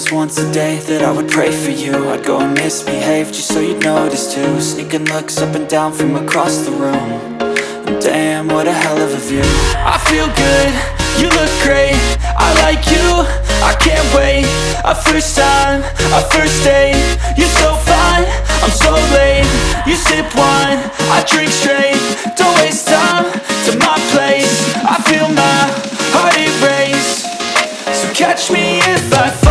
just once a day that I would pray for you. I'd go and misbehave just so you'd notice too. Sneaking looks up and down from across the room. And damn, what a hell of a view. I feel good, you look great, I like you, I can't wait. A first time, a first date, you're so fine, I'm so late. You sip wine, I drink straight, don't waste time to my place. I feel my heart erase, so catch me if I fall.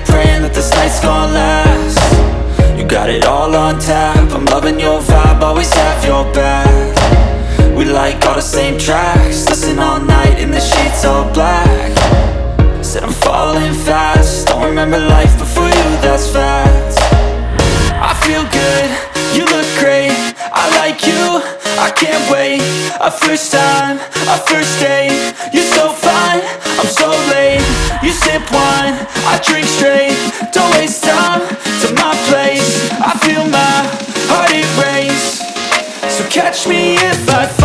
Praying that this night's gonna last. You got it all on tap, I'm loving your vibe, always have your back. We like all the same tracks, listen all night in the sheets all black. Said I'm falling fast, don't remember life before you, that's fact. I feel good, you look great, I like you, I can't wait. A first time, a first date, you're so fine, I'm so late. You sip wine, I drink straight, don't waste time to my place. I feel my heart erase, so catch me if I fall.